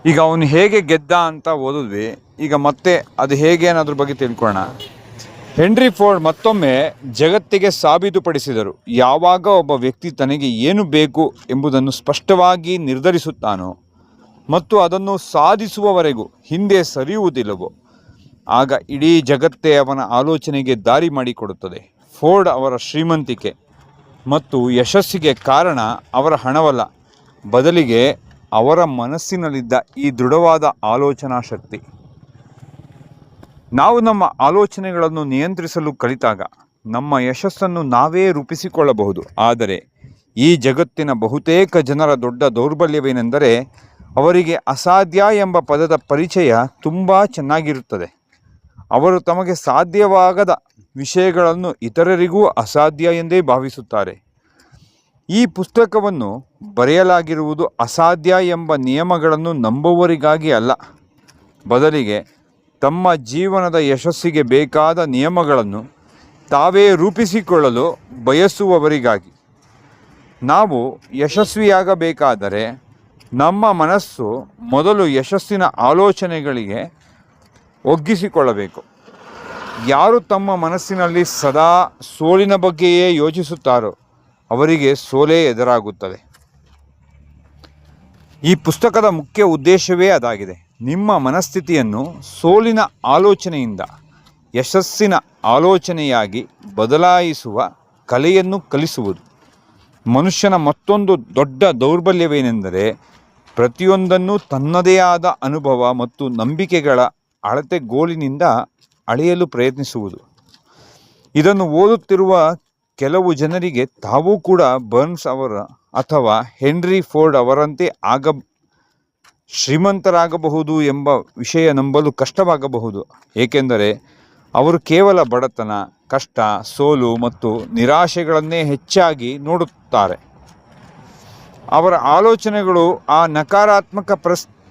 ಈಗ ಅವನು ಹೇಗೆ ಗೆದ್ದ ಅಂತ ಓದಿದ್ವಿ. ಈಗ ಮತ್ತೆ ಅದು ಹೇಗೆ ಅನ್ನೋದ್ರ ಬಗ್ಗೆ ತಿಳ್ಕೊಳ್ಳೋಣ. ಹೆನ್ರಿ ಫೋರ್ಡ್ ಮತ್ತೊಮ್ಮೆ ಜಗತ್ತಿಗೆ ಸಾಬೀತುಪಡಿಸಿದರು, ಯಾವಾಗ ಒಬ್ಬ ವ್ಯಕ್ತಿ ತನಗೆ ಏನು ಬೇಕು ಎಂಬುದನ್ನು ಸ್ಪಷ್ಟವಾಗಿ ನಿರ್ಧರಿಸುತ್ತಾನೋ ಮತ್ತು ಅದನ್ನು ಸಾಧಿಸುವವರೆಗೂ ಹಿಂದೆ ಸರಿಯುವುದಿಲ್ಲವೋ, ಆಗ ಇಡೀ ಜಗತ್ತೇ ಅವನ ಆಲೋಚನೆಗೆ ದಾರಿ ಮಾಡಿಕೊಡುತ್ತದೆ. ಫೋರ್ಡ್ ಅವರ ಶ್ರೀಮಂತಿಕೆ ಮತ್ತು ಯಶಸ್ಸಿಗೆ ಕಾರಣ ಅವರ ಹಣವಲ್ಲ, ಬದಲಿಗೆ ಅವರ ಮನಸ್ಸಿನಲ್ಲಿದ್ದ ಈ ದೃಢವಾದ ಆಲೋಚನಾ ಶಕ್ತಿ. ನಾವು ನಮ್ಮ ಆಲೋಚನೆಗಳನ್ನು ನಿಯಂತ್ರಿಸಲು ಕಲಿತಾಗ ನಮ್ಮ ಯಶಸ್ಸನ್ನು ನಾವೇ ರೂಪಿಸಿಕೊಳ್ಳಬಹುದು. ಆದರೆ ಈ ಜಗತ್ತಿನ ಬಹುತೇಕ ಜನರ ದೊಡ್ಡ ದೌರ್ಬಲ್ಯವೇನೆಂದರೆ ಅವರಿಗೆ ಅಸಾಧ್ಯ ಎಂಬ ಪದದ ಪರಿಚಯ ತುಂಬ ಚೆನ್ನಾಗಿರುತ್ತದೆ. ಅವರು ತಮಗೆ ಸಾಧ್ಯವಾಗದ ವಿಷಯಗಳನ್ನು ಇತರರಿಗೂ ಅಸಾಧ್ಯ ಎಂದೇ ಭಾವಿಸುತ್ತಾರೆ. ಈ ಪುಸ್ತಕವನ್ನು ಬರೆಯಲಾಗಿರುವುದು ಅಸಾಧ್ಯ ಎಂಬ ನಿಯಮಗಳನ್ನು ನಂಬುವವರಿಗಾಗಿ ಅಲ್ಲ, ಬದಲಿಗೆ ತಮ್ಮ ಜೀವನದ ಯಶಸ್ಸಿಗೆ ಬೇಕಾದ ನಿಯಮಗಳನ್ನು ತಾವೇ ರೂಪಿಸಿಕೊಳ್ಳಲು ಬಯಸುವವರಿಗಾಗಿ. ನಾವು ಯಶಸ್ವಿಯಾಗಬೇಕಾದರೆ ನಮ್ಮ ಮನಸ್ಸು ಮೊದಲು ಯಶಸ್ಸಿನ ಆಲೋಚನೆಗಳಿಗೆ ಒಗ್ಗಿಸಿಕೊಳ್ಳಬೇಕು. ಯಾರು ತಮ್ಮ ಮನಸ್ಸಿನಲ್ಲಿ ಸದಾ ಸೋಲಿನ ಬಗ್ಗೆಯೇ ಯೋಚಿಸುತ್ತಾರೋ ಅವರಿಗೆ ಸೋಲೇ ಎದುರಾಗುತ್ತದೆ. ಈ ಪುಸ್ತಕದ ಮುಖ್ಯ ಉದ್ದೇಶವೇ ಅದಾಗಿದೆ. ನಿಮ್ಮ ಮನಸ್ಥಿತಿಯನ್ನು ಸೋಲಿನ ಆಲೋಚನೆಯಿಂದ ಯಶಸ್ಸಿನ ಆಲೋಚನೆಯಾಗಿ ಬದಲಾಯಿಸುವ ಕಲೆಯನ್ನು ಕಲಿಸುವುದು. ಮನುಷ್ಯನ ಮತ್ತೊಂದು ದೊಡ್ಡ ದೌರ್ಬಲ್ಯವೇನೆಂದರೆ ಪ್ರತಿಯೊಂದನ್ನು ತನ್ನದೇ ಆದ ಅನುಭವ ಮತ್ತು ನಂಬಿಕೆಗಳ ಅಳತೆಗೋಲಿನಿಂದ ಅಳೆಯಲು ಪ್ರಯತ್ನಿಸುವುದು. ಇದನ್ನು ಓದುತ್ತಿರುವ ಕೆಲವು ಜನರಿಗೆ ತಾವೂ ಕೂಡ ಬರ್ನ್ಸ್ ಅವರ ಅಥವಾ ಹೆನ್ರಿ ಫೋರ್ಡ್ ಅವರಂತೆ ಶ್ರೀಮಂತರಾಗಬಹುದು ಎಂಬ ವಿಷಯ ನಂಬಲು ಕಷ್ಟವಾಗಬಹುದು, ಏಕೆಂದರೆ ಅವರು ಕೇವಲ ಬಡತನ, ಕಷ್ಟ, ಸೋಲು ಮತ್ತು ನಿರಾಶೆಗಳನ್ನೇ ಹೆಚ್ಚಾಗಿ ನೋಡುತ್ತಾರೆ. ಅವರ ಆಲೋಚನೆಗಳು ಆ ನಕಾರಾತ್ಮಕ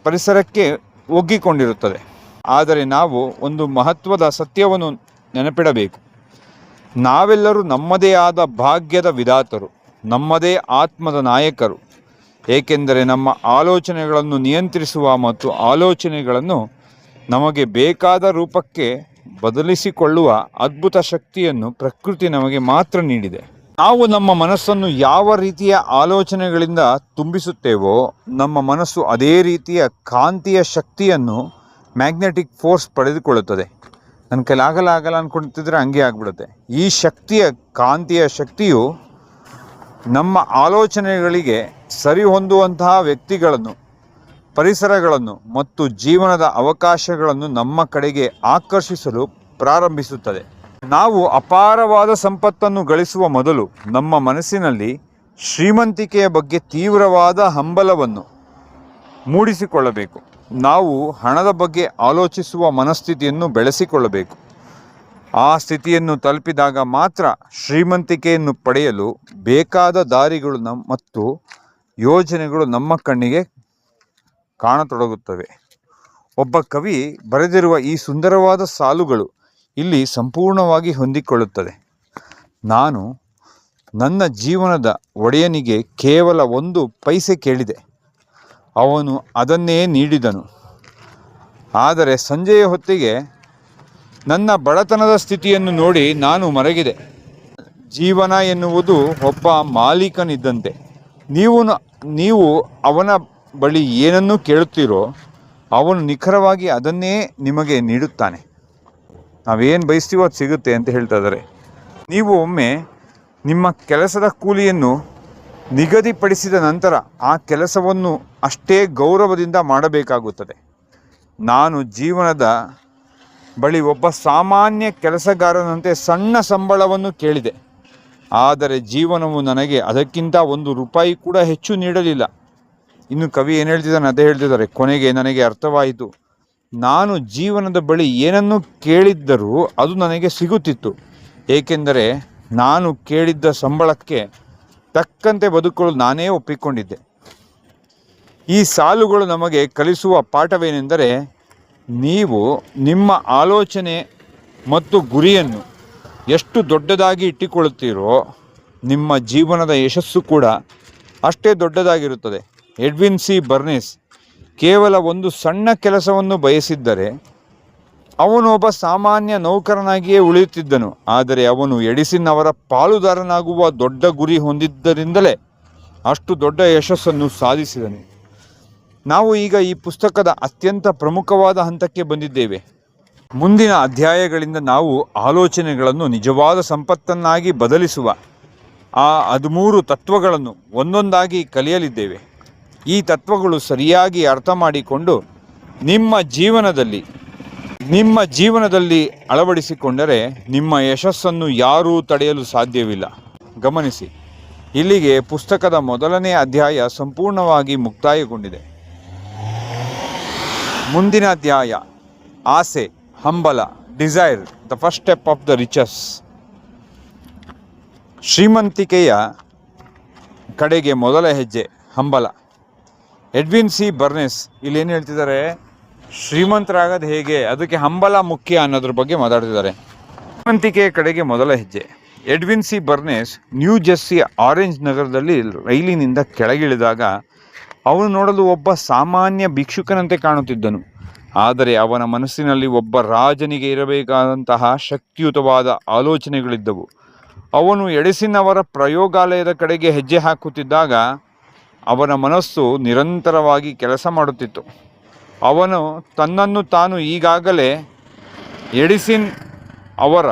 ಪರಿಸರಕ್ಕೆ ಒಗ್ಗಿಕೊಂಡಿರುತ್ತದೆ. ಆದರೆ ನಾವು ಒಂದು ಮಹತ್ವದ ಸತ್ಯವನ್ನು ನೆನಪಿಡಬೇಕು. ನಾವೆಲ್ಲರೂ ನಮ್ಮದೇ ಆದ ಭಾಗ್ಯದ ವಿಧಾತರು, ನಮ್ಮದೇ ಆತ್ಮದ ನಾಯಕರು, ಏಕೆಂದರೆ ನಮ್ಮ ಆಲೋಚನೆಗಳನ್ನು ನಿಯಂತ್ರಿಸುವ ಮತ್ತು ಆಲೋಚನೆಗಳನ್ನು ನಮಗೆ ಬೇಕಾದ ರೂಪಕ್ಕೆ ಬದಲಿಸಿಕೊಳ್ಳುವ ಅದ್ಭುತ ಶಕ್ತಿಯನ್ನು ಪ್ರಕೃತಿ ನಮಗೆ ಮಾತ್ರ ನೀಡಿದೆ. ನಾವು ನಮ್ಮ ಮನಸ್ಸನ್ನು ಯಾವ ರೀತಿಯ ಆಲೋಚನೆಗಳಿಂದ ತುಂಬಿಸುತ್ತೇವೋ ನಮ್ಮ ಮನಸ್ಸು ಅದೇ ರೀತಿಯ ಕಾಂತೀಯ ಶಕ್ತಿಯನ್ನು, ಮ್ಯಾಗ್ನೆಟಿಕ್ ಫೋರ್ಸ್ ಪಡೆದುಕೊಳ್ಳುತ್ತದೆ. ನನ್ನ ಕೈಲಾಗಲ್ಲ ಅಂದ್ಕೊಳ್ತಿದ್ರೆ ಹಂಗೆ ಆಗಿಬಿಡುತ್ತೆ. ಈ ಶಕ್ತಿಯ, ಕಾಂತೀಯ ಶಕ್ತಿಯು ನಮ್ಮ ಆಲೋಚನೆಗಳಿಗೆ ಸರಿಹೊಂದುವಂತಹ ವ್ಯಕ್ತಿಗಳನ್ನು, ಪರಿಸರಗಳನ್ನು ಮತ್ತು ಜೀವನದ ಅವಕಾಶಗಳನ್ನು ನಮ್ಮ ಕಡೆಗೆ ಆಕರ್ಷಿಸಲು ಪ್ರಾರಂಭಿಸುತ್ತದೆ. ನಾವು ಅಪಾರವಾದ ಸಂಪತ್ತನ್ನು ಗಳಿಸುವ ಮೊದಲು ನಮ್ಮ ಮನಸ್ಸಿನಲ್ಲಿ ಶ್ರೀಮಂತಿಕೆಯ ಬಗ್ಗೆ ತೀವ್ರವಾದ ಹಂಬಲವನ್ನು ಮೂಡಿಸಿಕೊಳ್ಳಬೇಕು. ನಾವು ಹಣದ ಬಗ್ಗೆ ಆಲೋಚಿಸುವ ಮನಸ್ಥಿತಿಯನ್ನು ಬೆಳೆಸಿಕೊಳ್ಳಬೇಕು. ಆ ಸ್ಥಿತಿಯನ್ನು ತಲುಪಿದಾಗ ಮಾತ್ರ ಶ್ರೀಮಂತಿಕೆಯನ್ನು ಪಡೆಯಲು ಬೇಕಾದ ದಾರಿಗಳು ಮತ್ತು ಯೋಜನೆಗಳು ನಮ್ಮ ಕಣ್ಣಿಗೆ ಕಾಣತೊಡಗುತ್ತವೆ. ಒಬ್ಬ ಕವಿ ಬರೆದಿರುವ ಈ ಸುಂದರವಾದ ಸಾಲುಗಳು ಇಲ್ಲಿ ಸಂಪೂರ್ಣವಾಗಿ ಹೊಂದಿಕೊಳ್ಳುತ್ತದೆ. ನಾನು ನನ್ನ ಜೀವನದ ಒಡೆಯನಿಗೆ ಕೇವಲ 1 ಪೈಸೆ ಕೇಳಿದೆ, ಅವನು ಅದನ್ನೇ ನೀಡಿದನು. ಆದರೆ ಸಂಜೆಯ ಹೊತ್ತಿಗೆ ನನ್ನ ಬಡತನದ ಸ್ಥಿತಿಯನ್ನು ನೋಡಿ ನಾನು ಮರಗಿದೆ. ಜೀವನ ಎನ್ನುವುದು ಒಬ್ಬ ಮಾಲೀಕನಿದ್ದಂತೆ. ನೀವು ಅವನ ಬಳಿ ಏನನ್ನು ಕೇಳುತ್ತೀರೋ ಅವನು ನಿಖರವಾಗಿ ಅದನ್ನೇ ನಿಮಗೆ ನೀಡುತ್ತಾನೆ. ನಾವೇನು ಬಯಸ್ತೀವೋ ಅದು ಸಿಗುತ್ತೆ ಅಂತ ಹೇಳ್ತಾ ಇದ್ದಾರೆ. ನೀವು ಒಮ್ಮೆ ನಿಮ್ಮ ಕೆಲಸದ ಕೂಲಿಯನ್ನು ನಿಗದಿಪಡಿಸಿದ ನಂತರ ಆ ಕೆಲಸವನ್ನು ಅಷ್ಟೇ ಗೌರವದಿಂದ ಮಾಡಬೇಕಾಗುತ್ತದೆ. ನಾನು ಜೀವನದ ಬಳಿ ಒಬ್ಬ ಸಾಮಾನ್ಯ ಕೆಲಸಗಾರನಂತೆ ಸಣ್ಣ ಸಂಬಳವನ್ನು ಕೇಳಿದೆ, ಆದರೆ ಜೀವನವು ನನಗೆ ಅದಕ್ಕಿಂತ 1 ರೂಪಾಯಿ ಕೂಡ ಹೆಚ್ಚು ನೀಡಲಿಲ್ಲ. ಇನ್ನು ಕವಿ ಏನು ಹೇಳ್ತಿದ್ದಾನೆ ಅದೇ ಹೇಳ್ತಿದ್ದಾರೆ. ಕೊನೆಗೆ ನನಗೆ ಅರ್ಥವಾಯಿತು, ನಾನು ಜೀವನದ ಬಳಿ ಏನನ್ನು ಕೇಳಿದ್ದರೂ ಅದು ನನಗೆ ಸಿಗುತ್ತಿತ್ತು, ಏಕೆಂದರೆ ನಾನು ಕೇಳಿದ್ದ ಸಂಬಳಕ್ಕೆ ತಕ್ಕಂತೆ ಬದುಕಲು ನಾನೇ ಒಪ್ಪಿಕೊಂಡಿದ್ದೆ. ಈ ಸಾಲುಗಳು ನಮಗೆ ಕಲಿಸುವ ಪಾಠವೇನೆಂದರೆ, ನೀವು ನಿಮ್ಮ ಆಲೋಚನೆ ಮತ್ತು ಗುರಿಯನ್ನು ಎಷ್ಟು ದೊಡ್ಡದಾಗಿ ಇಟ್ಟುಕೊಳ್ಳುತ್ತೀರೋ ನಿಮ್ಮ ಜೀವನದ ಯಶಸ್ಸು ಕೂಡ ಅಷ್ಟೇ ದೊಡ್ಡದಾಗಿರುತ್ತದೆ. ಎಡ್ವಿನ್ ಸಿ ಬರ್ನೆಸ್ ಕೇವಲ ಒಂದು ಸಣ್ಣ ಕೆಲಸವನ್ನು ಬಯಸಿದ್ದರೆ ಅವನು ಒಬ್ಬ ಸಾಮಾನ್ಯ ನೌಕರನಾಗಿಯೇ ಉಳಿಯುತ್ತಿದ್ದನು. ಆದರೆ ಅವನು ಎಡಿಸನ್ ಅವರ ಪಾಲುದಾರನಾಗುವ ದೊಡ್ಡ ಗುರಿ ಹೊಂದಿದ್ದರಿಂದಲೇ ಅಷ್ಟು ದೊಡ್ಡ ಯಶಸ್ಸನ್ನು ಸಾಧಿಸಿದನು. ನಾವು ಈಗ ಈ ಪುಸ್ತಕದ ಅತ್ಯಂತ ಪ್ರಮುಖವಾದ ಹಂತಕ್ಕೆ ಬಂದಿದ್ದೇವೆ. ಮುಂದಿನ ಅಧ್ಯಾಯಗಳಿಂದ ನಾವು ಆಲೋಚನೆಗಳನ್ನು ನಿಜವಾದ ಸಂಪತ್ತನ್ನಾಗಿ ಬದಲಿಸುವ ಆ 13 ತತ್ವಗಳನ್ನು ಒಂದೊಂದಾಗಿ ಕಲಿಯಲಿದ್ದೇವೆ. ಈ ತತ್ವಗಳು ಸರಿಯಾಗಿ ಅರ್ಥ ಮಾಡಿಕೊಂಡು ನಿಮ್ಮ ಜೀವನದಲ್ಲಿ ಅಳವಡಿಸಿಕೊಂಡರೆ ನಿಮ್ಮ ಯಶಸ್ಸನ್ನು ಯಾರೂ ತಡೆಯಲು ಸಾಧ್ಯವಿಲ್ಲ. ಗಮನಿಸಿ, ಇಲ್ಲಿಗೆ ಪುಸ್ತಕದ ಮೊದಲನೇ ಅಧ್ಯಾಯ ಸಂಪೂರ್ಣವಾಗಿ ಮುಕ್ತಾಯಗೊಂಡಿದೆ. ಮುಂದಿನ ಅಧ್ಯಾಯ ಆಸೆ, ಹಂಬಲ, desire, the first step of the riches. ಶ್ರೀಮಂತಿಕೆಯ ಕಡೆಗೆ ಮೊದಲ ಹೆಜ್ಜೆ ಹಂಬಲ. ಎಡ್ವಿನ್ ಸಿ ಬರ್ನೆಸ್ ಇಲ್ಲೇನು ಹೇಳ್ತಿದ್ದಾರೆ, ಶ್ರೀಮಂತರಾಗೋದು ಹೇಗೆ, ಅದಕ್ಕೆ ಹಂಬಲ ಮುಖ್ಯ ಅನ್ನೋದ್ರ ಬಗ್ಗೆ ಮಾತಾಡ್ತಿದ್ದಾರೆ. ಶ್ರೀಮಂತಿಕೆಯ ಕಡೆಗೆ ಮೊದಲ ಹೆಜ್ಜೆ. ಎಡ್ವಿನ್ ಸಿ ಬರ್ನೆಸ್ ನ್ಯೂ ಜೆರ್ಸಿಯ ಆರೆಂಜ್ ನಗರದಲ್ಲಿ ರೈಲಿನಿಂದ ಕೆಳಗಿಳಿದಾಗ ಅವನು ನೋಡಲು ಒಬ್ಬ ಸಾಮಾನ್ಯ ಭಿಕ್ಷುಕನಂತೆ ಕಾಣುತ್ತಿದ್ದನು. ಆದರೆ ಅವನ ಮನಸ್ಸಿನಲ್ಲಿ ಒಬ್ಬ ರಾಜನಿಗೆ ಇರಬೇಕಾದಂತಹ ಶಕ್ತಿಯುತವಾದ ಆಲೋಚನೆಗಳಿದ್ದವು. ಅವನು ಎಡಿಸನ್ ಅವರ ಪ್ರಯೋಗಾಲಯದ ಕಡೆಗೆ ಹೆಜ್ಜೆ ಹಾಕುತ್ತಿದ್ದಾಗ ಅವನ ಮನಸ್ಸು ನಿರಂತರವಾಗಿ ಕೆಲಸ ಮಾಡುತ್ತಿತ್ತು. ಅವನು ತನ್ನನ್ನು ತಾನು ಈಗಾಗಲೇ ಎಡಿಸನ್ ಅವರ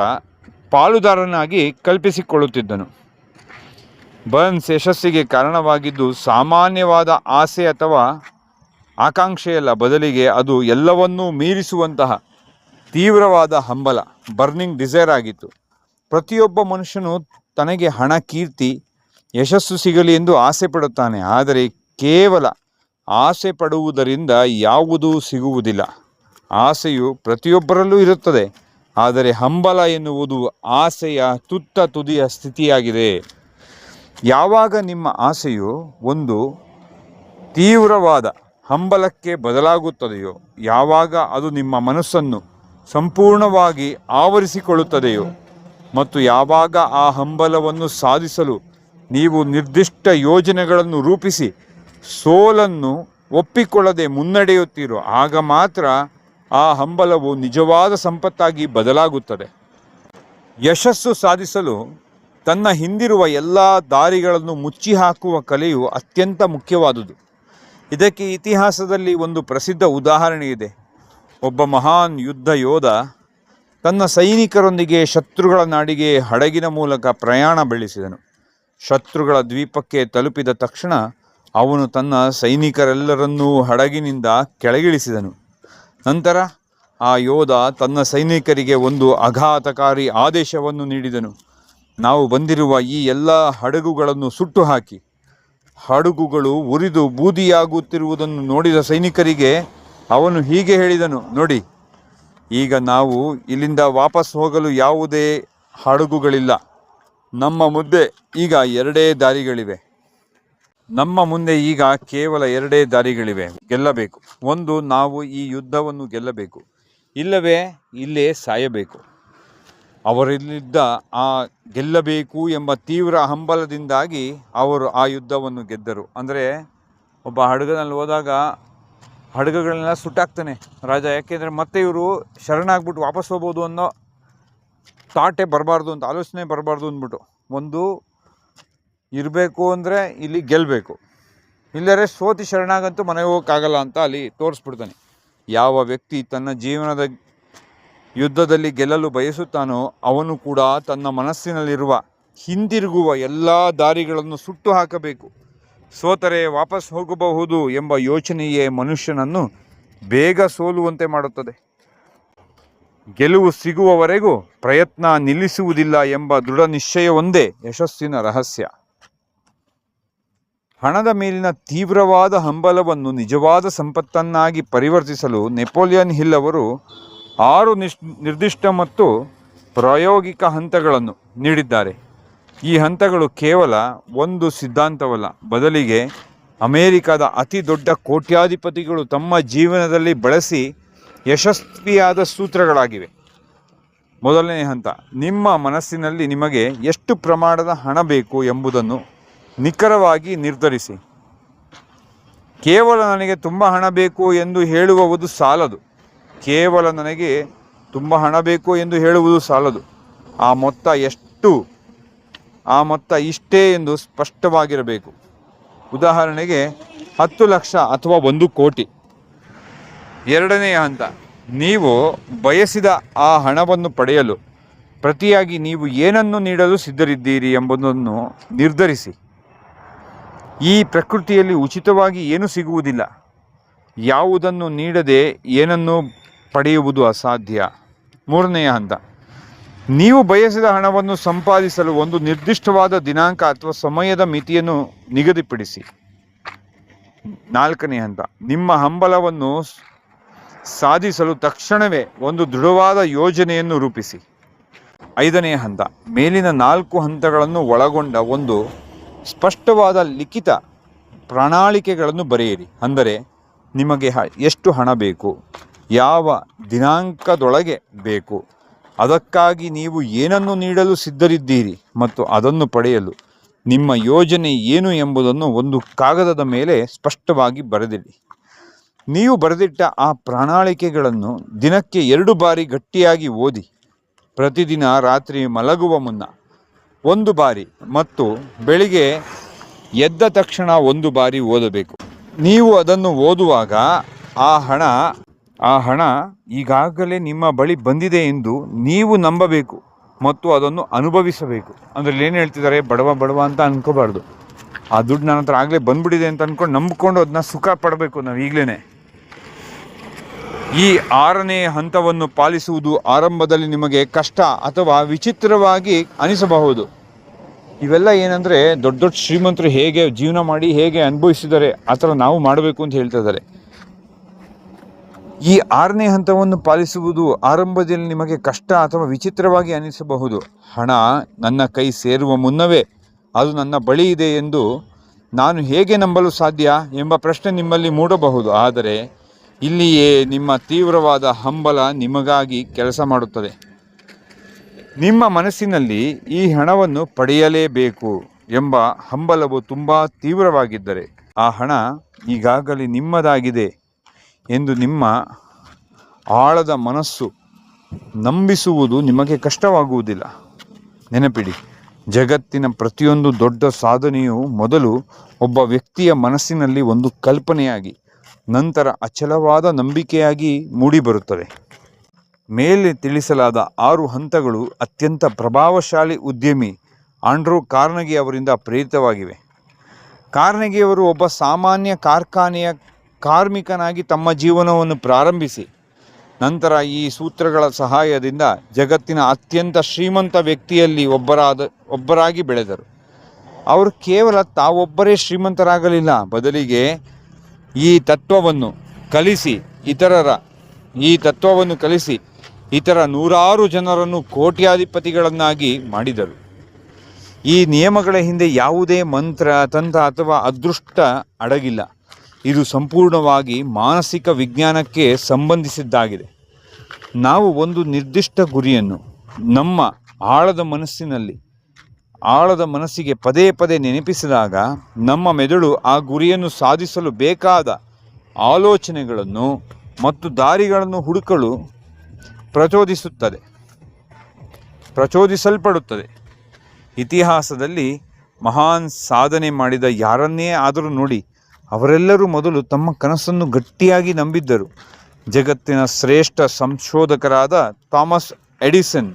ಪಾಲುದಾರನಾಗಿ ಕಲ್ಪಿಸಿಕೊಳ್ಳುತ್ತಿದ್ದನು. ಬರ್ನ್ಸ್ ಯಶಸ್ಸಿಗೆ ಕಾರಣವಾಗಿದ್ದು ಸಾಮಾನ್ಯವಾದ ಆಸೆ ಅಥವಾ ಆಕಾಂಕ್ಷೆಯಲ್ಲ, ಬದಲಿಗೆ ಅದು ಎಲ್ಲವನ್ನೂ ಮೀರಿಸುವಂತಹ ತೀವ್ರವಾದ ಹಂಬಲ, ಬರ್ನಿಂಗ್ ಡಿಸೈರ್ ಆಗಿತ್ತು. ಪ್ರತಿಯೊಬ್ಬ ಮನುಷ್ಯನು ತನಗೆ ಹಣ, ಕೀರ್ತಿ, ಯಶಸ್ಸು ಸಿಗಲಿ ಎಂದು ಆಸೆ ಪಡುತ್ತಾನೆ. ಆದರೆ ಕೇವಲ ಆಸೆ ಪಡುವುದರಿಂದ ಯಾವುದೂ ಸಿಗುವುದಿಲ್ಲ. ಆಸೆಯು ಪ್ರತಿಯೊಬ್ಬರಲ್ಲೂ ಇರುತ್ತದೆ, ಆದರೆ ಹಂಬಲ ಎನ್ನುವುದು ಆಸೆಯ ತುದಿಯ ಸ್ಥಿತಿಯಾಗಿದೆ. ಯಾವಾಗ ನಿಮ್ಮ ಆಸೆಯು ಒಂದು ತೀವ್ರವಾದ ಹಂಬಲಕ್ಕೆ ಬದಲಾಗುತ್ತದೆಯೋ, ಯಾವಾಗ ಅದು ನಿಮ್ಮ ಮನಸ್ಸನ್ನು ಸಂಪೂರ್ಣವಾಗಿ ಆವರಿಸಿಕೊಳ್ಳುತ್ತದೆಯೋ ಮತ್ತು ಯಾವಾಗ ಆ ಹಂಬಲವನ್ನು ಸಾಧಿಸಲು ನೀವು ನಿರ್ದಿಷ್ಟ ಯೋಜನೆಗಳನ್ನು ರೂಪಿಸಿ ಸೋಲನ್ನು ಒಪ್ಪಿಕೊಳ್ಳದೆ ಮುನ್ನಡೆಯುತ್ತೀರೋ, ಆಗ ಮಾತ್ರ ಆ ಹಂಬಲವು ನಿಜವಾದ ಸಂಪತ್ತಾಗಿ ಬದಲಾಗುತ್ತದೆ. ಯಶಸ್ಸು ಸಾಧಿಸಲು ತನ್ನ ಹಿಂದಿರುವ ಎಲ್ಲ ದಾರಿಗಳನ್ನು ಮುಚ್ಚಿ ಹಾಕುವ ಕಲೆಯು ಅತ್ಯಂತ ಮುಖ್ಯವಾದುದು. ಇದಕ್ಕೆ ಇತಿಹಾಸದಲ್ಲಿ ಒಂದು ಪ್ರಸಿದ್ಧ ಉದಾಹರಣೆ ಇದೆ. ಒಬ್ಬ ಮಹಾನ್ ಯುದ್ಧ ಯೋಧ ತನ್ನ ಸೈನಿಕರೊಂದಿಗೆ ಶತ್ರುಗಳ ನಾಡಿಗೆ ಹಡಗಿನ ಮೂಲಕ ಪ್ರಯಾಣ ಬೆಳೆಸಿದನು. ಶತ್ರುಗಳ ದ್ವೀಪಕ್ಕೆ ತಲುಪಿದ ತಕ್ಷಣ ಅವನು ತನ್ನ ಸೈನಿಕರೆಲ್ಲರನ್ನೂ ಹಡಗಿನಿಂದ ಕೆಳಗಿಳಿಸಿದನು. ನಂತರ ಆ ಯೋಧ ತನ್ನ ಸೈನಿಕರಿಗೆ ಒಂದು ಆಘಾತಕಾರಿ ಆದೇಶವನ್ನು ನೀಡಿದನು. ನಾವು ಬಂದಿರುವ ಈ ಎಲ್ಲ ಹಡಗುಗಳನ್ನು ಸುಟ್ಟು ಹಾಕಿ. ಹಡಗುಗಳು ಉರಿದು ಬೂದಿಯಾಗುತ್ತಿರುವುದನ್ನು ನೋಡಿದ ಸೈನಿಕರಿಗೆ ಅವನು ಹೀಗೆ ಹೇಳಿದನು, ನೋಡಿ, ಈಗ ನಾವು ಇಲ್ಲಿಂದ ವಾಪಸ್ ಹೋಗಲು ಯಾವುದೇ ಹಡಗುಗಳಿಲ್ಲ. ನಮ್ಮ ಮುಂದೆ ಈಗ ಕೇವಲ 2 ದಾರಿಗಳಿವೆ. ಗೆಲ್ಲಬೇಕು. ಒಂದು, ನಾವು ಈ ಯುದ್ಧವನ್ನು ಗೆಲ್ಲಬೇಕು, ಇಲ್ಲವೇ ಇಲ್ಲೇ ಸಾಯಬೇಕು. ಅವರಲ್ಲಿದ್ದ ಆ ಗೆಲ್ಲಬೇಕು ಎಂಬ ತೀವ್ರ ಹಂಬಲದಿಂದಾಗಿ ಅವರು ಆ ಯುದ್ಧವನ್ನು ಗೆದ್ದರು. ಅಂದರೆ ಒಬ್ಬ ಹಡಗನಲ್ಲಿ ಹೋದಾಗ ಹಡಗುಗಳನ್ನೆಲ್ಲ ಸುಟ್ಟಾಕ್ತಾನೆ ರಾಜ. ಯಾಕೆಂದರೆ ಮತ್ತೆ ಇವರು ಶರಣಾಗ್ಬಿಟ್ಟು ವಾಪಸ್ ಹೋಗ್ಬೋದು ಅನ್ನೋ ಥಾಟೇ ಬರಬಾರ್ದು ಅಂತ, ಆಲೋಚನೆ ಬರಬಾರ್ದು ಅಂದ್ಬಿಟ್ಟು, ಒಂದು ಇರಬೇಕು ಅಂದರೆ ಇಲ್ಲಿ ಗೆಲ್ಲಬೇಕು, ಇಲ್ಲರೆ ಸೋತಿ ಶರಣಾಗಂತೂ ಮನೆಗೆ ಹೋಗೋಕ್ಕಾಗಲ್ಲ ಅಂತ ಅಲ್ಲಿ ತೋರಿಸ್ಬಿಡ್ತಾನೆ. ಯಾವ ವ್ಯಕ್ತಿ ತನ್ನ ಜೀವನದ ಯುದ್ಧದಲ್ಲಿ ಗೆಲ್ಲಲು ಬಯಸುತ್ತಾನೋ ಅವನು ಕೂಡ ತನ್ನ ಮನಸ್ಸಿನಲ್ಲಿರುವ ಹಿಂದಿರುಗುವ ಎಲ್ಲ ದಾರಿಗಳನ್ನು ಸುಟ್ಟು ಹಾಕಬೇಕು. ಸೋತರೆ ವಾಪಸ್ ಹೋಗಬಹುದು ಎಂಬ ಯೋಚನೆಯೇ ಮನುಷ್ಯನನ್ನು ಬೇಗ ಸೋಲುವಂತೆ ಮಾಡುತ್ತದೆ. ಗೆಲುವು ಸಿಗುವವರೆಗೂ ಪ್ರಯತ್ನ ನಿಲ್ಲಿಸುವುದಿಲ್ಲ ಎಂಬ ದೃಢ ನಿಶ್ಚಯವೊಂದೇ ಯಶಸ್ಸಿನ ರಹಸ್ಯ. ಹಣದ ಮೇಲಿನ ತೀವ್ರವಾದ ಹಂಬಲವನ್ನು ನಿಜವಾದ ಸಂಪತ್ತನ್ನಾಗಿ ಪರಿವರ್ತಿಸಲು ನೆಪೋಲಿಯನ್ ಹಿಲ್ ಅವರು 6 ನಿರ್ದಿಷ್ಟ ಮತ್ತು ಪ್ರಾಯೋಗಿಕ ಹಂತಗಳನ್ನು ನೀಡಿದ್ದಾರೆ. ಈ ಹಂತಗಳು ಕೇವಲ ಒಂದು ಸಿದ್ಧಾಂತವಲ್ಲ, ಬದಲಿಗೆ ಅಮೆರಿಕದ ಅತಿ ದೊಡ್ಡ ಕೋಟ್ಯಾಧಿಪತಿಗಳು ತಮ್ಮ ಜೀವನದಲ್ಲಿ ಬಳಸಿ ಯಶಸ್ವಿಯಾದ ಸೂತ್ರಗಳಾಗಿವೆ. ಮೊದಲನೇ ಹಂತ, ನಿಮ್ಮ ಮನಸ್ಸಿನಲ್ಲಿ ನಿಮಗೆ ಎಷ್ಟು ಪ್ರಮಾಣದ ಹಣ ಬೇಕು ಎಂಬುದನ್ನು ನಿಖರವಾಗಿ ನಿರ್ಧರಿಸಿ. ಕೇವಲ ನನಗೆ ತುಂಬ ಹಣ ಬೇಕು ಎಂದು ಹೇಳುವುದು ಸಾಲದು. ಕೇವಲ ನನಗೆ ತುಂಬ ಹಣ ಬೇಕು ಎಂದು ಹೇಳುವುದು ಸಾಲದು. ಆ ಮೊತ್ತ ಎಷ್ಟು, ಆ ಮೊತ್ತ ಇಷ್ಟೇ ಎಂದು ಸ್ಪಷ್ಟವಾಗಿರಬೇಕು. ಉದಾಹರಣೆಗೆ 10 ಲಕ್ಷ ಅಥವಾ 1 ಕೋಟಿ. ಎರಡನೆಯ ಹಂತ, ನೀವು ಬಯಸಿದ ಆ ಹಣವನ್ನು ಪಡೆಯಲು ಪ್ರತಿಯಾಗಿ ನೀವು ಏನನ್ನು ನೀಡಲು ಸಿದ್ಧರಿದ್ದೀರಿ ಎಂಬುದನ್ನು ನಿರ್ಧರಿಸಿ. ಈ ಪ್ರಕೃತಿಯಲ್ಲಿ ಉಚಿತವಾಗಿ ಏನೂ ಸಿಗುವುದಿಲ್ಲ. ಯಾವುದನ್ನು ನೀಡದೆ ಏನನ್ನು ಪಡೆಯುವುದು ಅಸಾಧ್ಯ. ಮೂರನೆಯ ಹಂತ, ನೀವು ಬಯಸಿದ ಹಣವನ್ನು ಸಂಪಾದಿಸಲು ಒಂದು ನಿರ್ದಿಷ್ಟವಾದ ದಿನಾಂಕ ಅಥವಾ ಸಮಯದ ಮಿತಿಯನ್ನು ನಿಗದಿಪಡಿಸಿ. ನಾಲ್ಕನೇ ಹಂತ, ನಿಮ್ಮ ಹಂಬಲವನ್ನು ಸಾಧಿಸಲು ತಕ್ಷಣವೇ ಒಂದು ದೃಢವಾದ ಯೋಜನೆಯನ್ನು ರೂಪಿಸಿ. ಐದನೆಯ ಹಂತ, ಮೇಲಿನ 4 ಹಂತಗಳನ್ನು ಒಳಗೊಂಡ ಒಂದು ಸ್ಪಷ್ಟವಾದ ಲಿಖಿತ ಪ್ರಣಾಳಿಕೆಗಳನ್ನು ಬರೆಯಿರಿ. ಅಂದರೆ ನಿಮಗೆ ಎಷ್ಟು ಹಣ ಬೇಕು, ಯಾವ ದಿನಾಂಕದೊಳಗೆ ಬೇಕು, ಅದಕ್ಕಾಗಿ ನೀವು ಏನನ್ನು ನೀಡಲು ಸಿದ್ಧರಿದ್ದೀರಿ ಮತ್ತು ಅದನ್ನು ಪಡೆಯಲು ನಿಮ್ಮ ಯೋಜನೆ ಏನು ಎಂಬುದನ್ನು ಒಂದು ಕಾಗದದ ಮೇಲೆ ಸ್ಪಷ್ಟವಾಗಿ ಬರೆದಿಡಿ. ನೀವು ಬರೆದಿಟ್ಟ ಆ ಪ್ರಣಾಳಿಕೆಗಳನ್ನು ದಿನಕ್ಕೆ 2 ಬಾರಿ ಗಟ್ಟಿಯಾಗಿ ಓದಿ. ಪ್ರತಿದಿನ ರಾತ್ರಿ ಮಲಗುವ ಮುನ್ನ 1 ಬಾರಿ ಮತ್ತು ಬೆಳಿಗ್ಗೆ ಎದ್ದ ತಕ್ಷಣ 1 ಬಾರಿ ಓದಬೇಕು. ನೀವು ಅದನ್ನು ಓದುವಾಗ ಆ ಹಣ ಈಗಾಗಲೇ ನಿಮ್ಮ ಬಳಿ ಬಂದಿದೆ ಎಂದು ನೀವು ನಂಬಬೇಕು ಮತ್ತು ಅದನ್ನು ಅನುಭವಿಸಬೇಕು. ಅಂದರೆ ಏನು ಹೇಳ್ತಿದ್ದಾರೆ, ಬಡವ ಅಂತ ಅನ್ಕೋಬಾರ್ದು. ಆ ದುಡ್ಡು ನನ್ನ ಹತ್ರ ಆಗಲೇ ಬಂದ್ಬಿಟ್ಟಿದೆ ಅಂತ ಅಂದ್ಕೊಂಡು ನಂಬಿಕೊಂಡು ಅದನ್ನ ಸುಖ ಪಡಬೇಕು ನಾವು ಈಗಲೇ. ಈ 6ನೇ ಹಂತವನ್ನು ಪಾಲಿಸುವುದು ಆರಂಭದಲ್ಲಿ ನಿಮಗೆ ಕಷ್ಟ ಅಥವಾ ವಿಚಿತ್ರವಾಗಿ ಅನಿಸಬಹುದು. ಇವೆಲ್ಲ ಏನಂದರೆ ದೊಡ್ಡ ದೊಡ್ಡ ಶ್ರೀಮಂತರು ಹೇಗೆ ಜೀವನ ಮಾಡಿ ಹೇಗೆ ಅನುಭವಿಸಿದ್ದಾರೆ ಆ ಥರ ನಾವು ಮಾಡಬೇಕು ಅಂತ ಹೇಳ್ತಾ ಇದ್ದಾರೆ. ಈ 6ನೇ ಹಂತವನ್ನು ಪಾಲಿಸುವುದು ಆರಂಭದಲ್ಲಿ ನಿಮಗೆ ಕಷ್ಟ ಅಥವಾ ವಿಚಿತ್ರವಾಗಿ ಅನಿಸಬಹುದು. ಹಣ ನನ್ನ ಕೈ ಸೇರುವ ಮುನ್ನವೇ ಅದು ನನ್ನ ಬಳಿ ಇದೆ ಎಂದು ನಾನು ಹೇಗೆ ನಂಬಲು ಸಾಧ್ಯ ಎಂಬ ಪ್ರಶ್ನೆ ನಿಮ್ಮಲ್ಲಿ ಮೂಡಬಹುದು. ಆದರೆ ಇಲ್ಲಿಯೇ ನಿಮ್ಮ ತೀವ್ರವಾದ ಹಂಬಲ ನಿಮಗಾಗಿ ಕೆಲಸ ಮಾಡುತ್ತದೆ. ನಿಮ್ಮ ಮನಸ್ಸಿನಲ್ಲಿ ಈ ಹಣವನ್ನು ಪಡೆಯಲೇಬೇಕು ಎಂಬ ಹಂಬಲವು ತುಂಬ ತೀವ್ರವಾಗಿದ್ದರೆ ಆ ಹಣ ಈಗಾಗಲೇ ನಿಮ್ಮದಾಗಿದೆ ಎಂದು ನಿಮ್ಮ ಆಳದ ಮನಸ್ಸು ನಂಬಿಸುವುದು ನಿಮಗೆ ಕಷ್ಟವಾಗುವುದಿಲ್ಲ. ನೆನಪಿಡಿ, ಜಗತ್ತಿನ ಪ್ರತಿಯೊಂದು ದೊಡ್ಡ ಸಾಧನೆಯು ಮೊದಲು ಒಬ್ಬ ವ್ಯಕ್ತಿಯ ಮನಸ್ಸಿನಲ್ಲಿ ಒಂದು ಕಲ್ಪನೆಯಾಗಿ ನಂತರ ಅಚಲವಾದ ನಂಬಿಕೆಯಾಗಿ ಮೂಡಿಬರುತ್ತದೆ. ಮೇಲೆ ತಿಳಿಸಲಾದ 6 ಹಂತಗಳು ಅತ್ಯಂತ ಪ್ರಭಾವಶಾಲಿ ಉದ್ಯಮಿ ಆಂಡ್ರೂ ಕಾರ್ನೆಗೀ ಅವರಿಂದ ಪ್ರೇರಿತವಾಗಿವೆ. ಕಾರ್ನೆಗೀಯವರು ಒಬ್ಬ ಸಾಮಾನ್ಯ ಕಾರ್ಖಾನೆಯ ಕಾರ್ಮಿಕನಾಗಿ ತಮ್ಮ ಜೀವನವನ್ನು ಪ್ರಾರಂಭಿಸಿ ನಂತರ ಈ ಸೂತ್ರಗಳ ಸಹಾಯದಿಂದ ಜಗತ್ತಿನ ಅತ್ಯಂತ ಶ್ರೀಮಂತ ವ್ಯಕ್ತಿಯಲ್ಲಿ ಒಬ್ಬರಾಗಿ ಬೆಳೆದರು. ಅವರು ಕೇವಲ ತಾವೊಬ್ಬರೇ ಶ್ರೀಮಂತರಾಗಲಿಲ್ಲ, ಬದಲಿಗೆ ಈ ತತ್ವವನ್ನು ಕಲಿಸಿ ಇತರ 100 ಜನರನ್ನು ಕೋಟ್ಯಾಧಿಪತಿಗಳನ್ನಾಗಿ ಮಾಡಿದರು. ಈ ನಿಯಮಗಳ ಹಿಂದೆ ಯಾವುದೇ ಮಂತ್ರ, ತಂತ್ರ ಅಥವಾ ಅದೃಷ್ಟ ಅಡಗಿಲ್ಲ. ಇದು ಸಂಪೂರ್ಣವಾಗಿ ಮಾನಸಿಕ ವಿಜ್ಞಾನಕ್ಕೆ ಸಂಬಂಧಿಸಿದ್ದಾಗಿದೆ. ನಾವು ಒಂದು ನಿರ್ದಿಷ್ಟ ಗುರಿಯನ್ನು ನಮ್ಮ ಆಳದ ಮನಸ್ಸಿಗೆ ಪದೇ ಪದೇ ನೆನಪಿಸಿದಾಗ ನಮ್ಮ ಮೆದುಳು ಆ ಗುರಿಯನ್ನು ಸಾಧಿಸಲು ಬೇಕಾದ ಆಲೋಚನೆಗಳನ್ನು ಮತ್ತು ದಾರಿಗಳನ್ನು ಹುಡುಕಲು ಪ್ರಚೋದಿಸಲ್ಪಡುತ್ತದೆ. ಇತಿಹಾಸದಲ್ಲಿ ಮಹಾನ್ ಸಾಧನೆ ಮಾಡಿದ ಯಾರನ್ನೇ ಆದರೂ ನೋಡಿ, ಅವರೆಲ್ಲರೂ ಮೊದಲು ತಮ್ಮ ಕನಸನ್ನು ಗಟ್ಟಿಯಾಗಿ ನಂಬಿದ್ದರು. ಜಗತ್ತಿನ ಶ್ರೇಷ್ಠ ಸಂಶೋಧಕರಾದ ಥಾಮಸ್ ಎಡಿಸನ್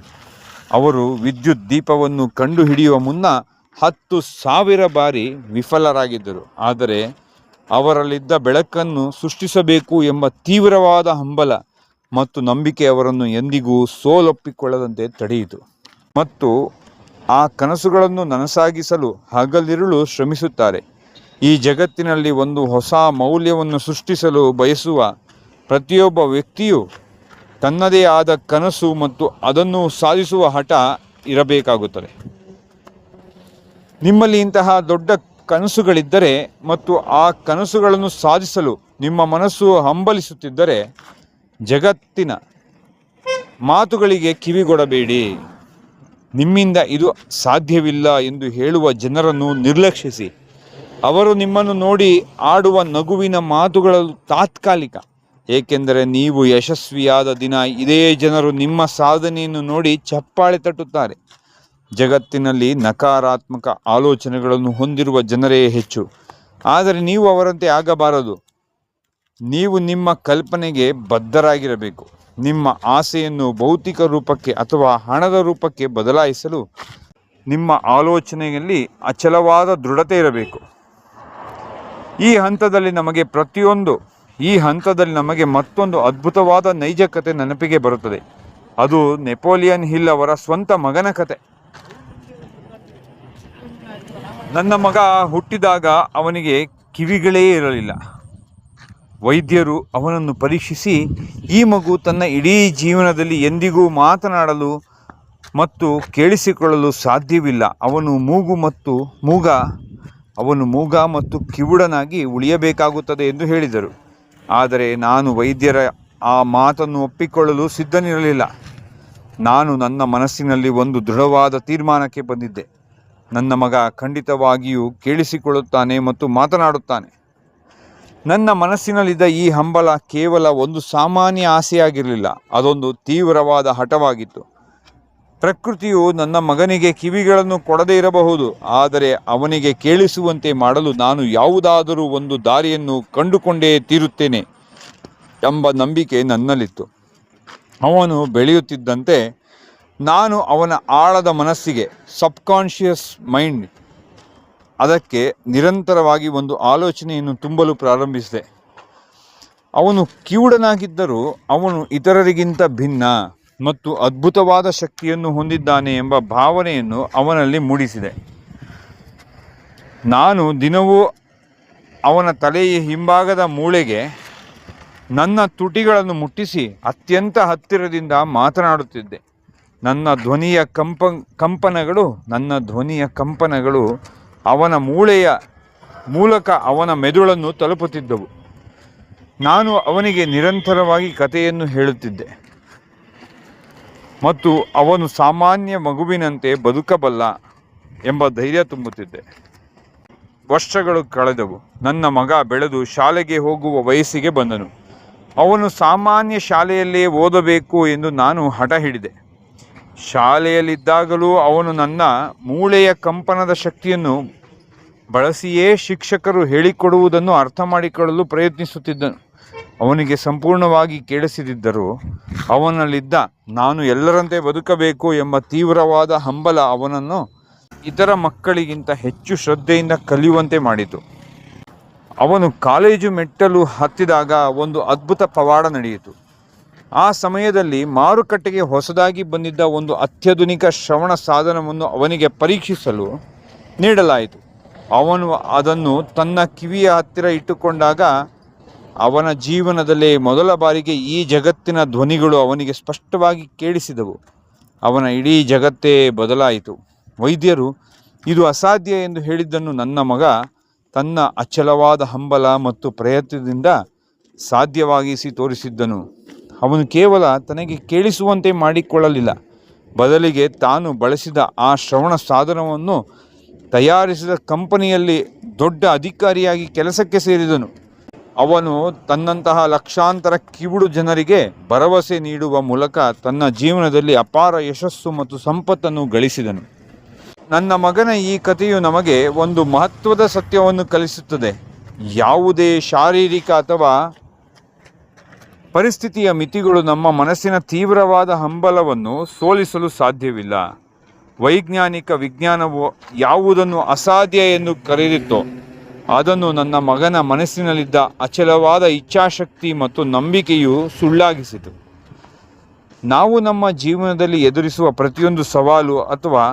ಅವರು ವಿದ್ಯುತ್ ದೀಪವನ್ನು ಕಂಡುಹಿಡಿಯುವ ಮುನ್ನ 10,000 ಬಾರಿ ವಿಫಲರಾಗಿದ್ದರು. ಆದರೆ ಅವರಲ್ಲಿದ್ದ ಬೆಳಕನ್ನು ಸೃಷ್ಟಿಸಬೇಕು ಎಂಬ ತೀವ್ರವಾದ ಹಂಬಲ ಮತ್ತು ನಂಬಿಕೆ ಅವರನ್ನು ಎಂದಿಗೂ ಸೋಲೊಪ್ಪಿಕೊಳ್ಳದಂತೆ ತಡೆಯಿತು ಮತ್ತು ಆ ಕನಸುಗಳನ್ನು ನನಸಾಗಿಸಲು ಹಗಲಿರುಳು ಶ್ರಮಿಸುತ್ತಾರೆ. ಈ ಜಗತ್ತಿನಲ್ಲಿ ಒಂದು ಹೊಸ ಮೌಲ್ಯವನ್ನು ಸೃಷ್ಟಿಸಲು ಬಯಸುವ ಪ್ರತಿಯೊಬ್ಬ ವ್ಯಕ್ತಿಯು ತನ್ನದೇ ಆದ ಕನಸು ಮತ್ತು ಅದನ್ನು ಸಾಧಿಸುವ ಹಠ ಇರಬೇಕಾಗುತ್ತದೆ. ನಿಮ್ಮಲ್ಲಿ ಇಂತಹ ದೊಡ್ಡ ಕನಸುಗಳಿದ್ದರೆ ಮತ್ತು ಆ ಕನಸುಗಳನ್ನು ಸಾಧಿಸಲು ನಿಮ್ಮ ಮನಸ್ಸು ಹಂಬಲಿಸುತ್ತಿದ್ದರೆ ಜಗತ್ತಿನ ಮಾತುಗಳಿಗೆ ಕಿವಿಗೊಡಬೇಡಿ. ನಿಮ್ಮಿಂದ ಇದು ಸಾಧ್ಯವಿಲ್ಲ ಎಂದು ಹೇಳುವ ಜನರನ್ನು ನಿರ್ಲಕ್ಷಿಸಿ. ಅವರು ನಿಮ್ಮನ್ನು ನೋಡಿ ಆಡುವ ನಗುವಿನ ಮಾತುಗಳು ತಾತ್ಕಾಲಿಕ, ಏಕೆಂದರೆ ನೀವು ಯಶಸ್ವಿಯಾದ ದಿನ ಇದೇ ಜನರು ನಿಮ್ಮ ಸಾಧನೆಯನ್ನು ನೋಡಿ ಚಪ್ಪಾಳೆ ತಟ್ಟುತ್ತಾರೆ. ಜಗತ್ತಿನಲ್ಲಿ ನಕಾರಾತ್ಮಕ ಆಲೋಚನೆಗಳನ್ನು ಹೊಂದಿರುವ ಜನರೇ ಹೆಚ್ಚು, ಆದರೆ ನೀವು ಅವರಂತೆ ಆಗಬಾರದು. ನೀವು ನಿಮ್ಮ ಕಲ್ಪನೆಗೆ ಬದ್ಧರಾಗಿರಬೇಕು. ನಿಮ್ಮ ಆಸೆಯನ್ನು ಭೌತಿಕ ರೂಪಕ್ಕೆ ಅಥವಾ ಹಣದ ರೂಪಕ್ಕೆ ಬದಲಾಯಿಸಲು ನಿಮ್ಮ ಆಲೋಚನೆಯಲ್ಲಿ ಅಚಲವಾದ ದೃಢತೆ ಇರಬೇಕು. ಈ ಹಂತದಲ್ಲಿ ನಮಗೆ ಮತ್ತೊಂದು ಅದ್ಭುತವಾದ ನೈಜ ಕತೆ ನೆನಪಿಗೆ ಬರುತ್ತದೆ. ಅದು ನೆಪೋಲಿಯನ್ ಹಿಲ್ ಅವರ ಸ್ವಂತ ಮಗನ ಕತೆ. ನನ್ನ ಮಗ ಹುಟ್ಟಿದಾಗ ಅವನಿಗೆ ಕಿವಿಗಳೇ ಇರಲಿಲ್ಲ. ವೈದ್ಯರು ಅವನನ್ನು ಪರೀಕ್ಷಿಸಿ, ಈ ಮಗು ತನ್ನ ಇಡೀ ಜೀವನದಲ್ಲಿ ಎಂದಿಗೂ ಮಾತನಾಡಲು ಮತ್ತು ಕೇಳಿಸಿಕೊಳ್ಳಲು ಸಾಧ್ಯವಿಲ್ಲ. ಅವನು ಮೂಗ ಮತ್ತು ಕಿವುಡನಾಗಿ ಉಳಿಯಬೇಕಾಗುತ್ತದೆ ಎಂದು ಹೇಳಿದರು. ಆದರೆ ನಾನು ವೈದ್ಯರ ಆ ಮಾತನ್ನು ಒಪ್ಪಿಕೊಳ್ಳಲು ಸಿದ್ಧನಿರಲಿಲ್ಲ. ನಾನು ನನ್ನ ಮನಸ್ಸಿನಲ್ಲಿ ಒಂದು ದೃಢವಾದ ತೀರ್ಮಾನಕ್ಕೆ ಬಂದಿದ್ದೆ. ನನ್ನ ಮಗ ಖಂಡಿತವಾಗಿಯೂ ಕೇಳಿಸಿಕೊಳ್ಳುತ್ತಾನೆ ಮತ್ತು ಮಾತನಾಡುತ್ತಾನೆ. ನನ್ನ ಮನಸ್ಸಿನಲ್ಲಿದ್ದ ಈ ಹಂಬಲ ಕೇವಲ ಒಂದು ಸಾಮಾನ್ಯ ಆಸೆಯಾಗಿರಲಿಲ್ಲ, ಅದೊಂದು ತೀವ್ರವಾದ ಹಠವಾಗಿತ್ತು. ಪ್ರಕೃತಿಯು ನನ್ನ ಮಗನಿಗೆ ಕಿವಿಗಳನ್ನು ಕೊಡದೇ ಇರಬಹುದು, ಆದರೆ ಅವನಿಗೆ ಕೇಳಿಸುವಂತೆ ಮಾಡಲು ನಾನು ಯಾವುದಾದರೂ ಒಂದು ದಾರಿಯನ್ನು ಕಂಡುಕೊಂಡೇ ತೀರುತ್ತೇನೆ ಎಂಬ ನಂಬಿಕೆ ನನ್ನಲ್ಲಿತ್ತು. ಅವನು ಬೆಳೆಯುತ್ತಿದ್ದಂತೆ ನಾನು ಅವನ ಆಳದ ಮನಸ್ಸಿಗೆ, ಸಬ್ಕಾನ್ಷಿಯಸ್ ಮೈಂಡ್, ಅದಕ್ಕೆ ನಿರಂತರವಾಗಿ ಒಂದು ಆಲೋಚನೆಯನ್ನು ತುಂಬಲು ಪ್ರಾರಂಭಿಸಿದೆ. ಅವನು ಕಿವುಡನಾಗಿದ್ದರೂ ಅವನು ಇತರರಿಗಿಂತ ಭಿನ್ನ ಮತ್ತು ಅದ್ಭುತವಾದ ಶಕ್ತಿಯನ್ನು ಹೊಂದಿದ್ದಾನೆ ಎಂಬ ಭಾವನೆಯನ್ನು ಅವನಲ್ಲಿ ಮೂಡಿಸಿದೆ. ನಾನು ದಿನವೂ ಅವನ ತಲೆಯ ಹಿಂಭಾಗದ ಮೂಳೆಗೆ ನನ್ನ ತುಟಿಗಳನ್ನು ಮುಟ್ಟಿಸಿ ಅತ್ಯಂತ ಹತ್ತಿರದಿಂದ ಮಾತನಾಡುತ್ತಿದ್ದೆ. ನನ್ನ ಧ್ವನಿಯ ಕಂಪನಗಳು ಅವನ ಮೂಳೆಯ ಮೂಲಕ ಅವನ ಮೆದುಳನ್ನು ತಲುಪುತ್ತಿದ್ದವು. ನಾನು ಅವನಿಗೆ ನಿರಂತರವಾಗಿ ಕಥೆಯನ್ನು ಹೇಳುತ್ತಿದ್ದೆ ಮತ್ತು ಅವನು ಸಾಮಾನ್ಯ ಮಗುವಿನಂತೆ ಬದುಕಬಲ್ಲ ಎಂಬ ಧೈರ್ಯ ತುಂಬುತ್ತಿದ್ದೆ. ವರ್ಷಗಳು ಕಳೆದವು. ನನ್ನ ಮಗ ಬೆಳೆದು ಶಾಲೆಗೆ ಹೋಗುವ ವಯಸ್ಸಿಗೆ ಬಂದನು. ಅವನು ಸಾಮಾನ್ಯ ಶಾಲೆಯಲ್ಲೇ ಓದಬೇಕು ಎಂದು ನಾನು ಹಠ ಹಿಡಿದೆ. ಶಾಲೆಯಲ್ಲಿದ್ದಾಗಲೂ ಅವನು ನನ್ನ ಮೂಳೆಯ ಕಂಪನದ ಶಕ್ತಿಯನ್ನು ಬಳಸಿಯೇ ಶಿಕ್ಷಕರು ಹೇಳಿಕೊಡುವುದನ್ನು ಅರ್ಥ ಮಾಡಿಕೊಳ್ಳಲು ಪ್ರಯತ್ನಿಸುತ್ತಿದ್ದನು. ಅವನಿಗೆ ಸಂಪೂರ್ಣವಾಗಿ ಕೇಳಿಸದಿದ್ದರೂ ಅವನಲ್ಲಿದ್ದ ನಾನು ಎಲ್ಲರಂತೆ ಬದುಕಬೇಕು ಎಂಬ ತೀವ್ರವಾದ ಹಂಬಲ ಅವನನ್ನು ಇತರ ಮಕ್ಕಳಿಗಿಂತ ಹೆಚ್ಚು ಶ್ರದ್ಧೆಯಿಂದ ಕಲಿಯುವಂತೆ ಮಾಡಿತು. ಅವನು ಕಾಲೇಜು ಮೆಟ್ಟಲು ಹತ್ತಿದಾಗ ಒಂದು ಅದ್ಭುತ ಪವಾಡ ನಡೆಯಿತು. ಆ ಸಮಯದಲ್ಲಿ ಮಾರುಕಟ್ಟೆಗೆ ಹೊಸದಾಗಿ ಬಂದಿದ್ದ ಒಂದು ಅತ್ಯಾಧುನಿಕ ಶ್ರವಣ ಸಾಧನವನ್ನು ಅವನಿಗೆ ಪರೀಕ್ಷಿಸಲು ನೀಡಲಾಯಿತು. ಅವನು ಅದನ್ನು ತನ್ನ ಕಿವಿಯ ಹತ್ತಿರ ಇಟ್ಟುಕೊಂಡಾಗ ಅವನ ಜೀವನದಲ್ಲೇ ಮೊದಲ ಬಾರಿಗೆ ಈ ಜಗತ್ತಿನ ಧ್ವನಿಗಳು ಅವನಿಗೆ ಸ್ಪಷ್ಟವಾಗಿ ಕೇಳಿಸಿದವು. ಅವನ ಇಡೀ ಜಗತ್ತೇ ಬದಲಾಯಿತು. ವೈದ್ಯರು ಇದು ಅಸಾಧ್ಯ ಎಂದು ಹೇಳಿದ್ದನ್ನು ನನ್ನ ಮಗ ತನ್ನ ಅಚಲವಾದ ಹಂಬಲ ಮತ್ತು ಪ್ರಯತ್ನದಿಂದ ಸಾಧ್ಯವಾಗಿಸಿ ತೋರಿಸಿದ್ದನು. ಅವನು ಕೇವಲ ತನಗೆ ಕೇಳಿಸುವಂತೆ ಮಾಡಿಕೊಳ್ಳಲಿಲ್ಲ, ಬದಲಿಗೆ ತಾನು ಬಳಸಿದ ಆ ಶ್ರವಣ ಸಾಧನವನ್ನು ತಯಾರಿಸಿದ ಕಂಪನಿಯಲ್ಲಿ ದೊಡ್ಡ ಅಧಿಕಾರಿಯಾಗಿ ಕೆಲಸಕ್ಕೆ ಸೇರಿದನು. ಅವನು ತನ್ನಂತಹ ಲಕ್ಷಾಂತರ ಕಿವುಡು ಜನರಿಗೆ ಭರವಸೆ ನೀಡುವ ಮೂಲಕ ತನ್ನ ಜೀವನದಲ್ಲಿ ಅಪಾರ ಯಶಸ್ಸು ಮತ್ತು ಸಂಪತ್ತನ್ನು ಗಳಿಸಿದನು. ನನ್ನ ಮಗನ ಈ ಕಥೆಯು ನಮಗೆ ಒಂದು ಮಹತ್ವದ ಸತ್ಯವನ್ನು ಕಲಿಸುತ್ತದೆ. ಯಾವುದೇ ಶಾರೀರಿಕ ಅಥವಾ ಪರಿಸ್ಥಿತಿಯ ಮಿತಿಗಳು ನಮ್ಮ ಮನಸ್ಸಿನ ತೀವ್ರವಾದ ಹಂಬಲವನ್ನು ಸೋಲಿಸಲು ಸಾಧ್ಯವಿಲ್ಲ. ವೈಜ್ಞಾನಿಕ ವಿಜ್ಞಾನವು ಯಾವುದನ್ನು ಅಸಾಧ್ಯ ಎಂದು ಕರೆದಿತ್ತೋ ಅದನ್ನು ನನ್ನ ಮಗನ ಮನಸ್ಸಿನಲ್ಲಿದ್ದ ಅಚಲವಾದ ಇಚ್ಛಾಶಕ್ತಿ ಮತ್ತು ನಂಬಿಕೆಯು ಸುಳ್ಳಾಗಿಸಿತು. ನಾವು ನಮ್ಮ ಜೀವನದಲ್ಲಿ ಎದುರಿಸುವ ಪ್ರತಿಯೊಂದು ಸವಾಲು ಅಥವಾ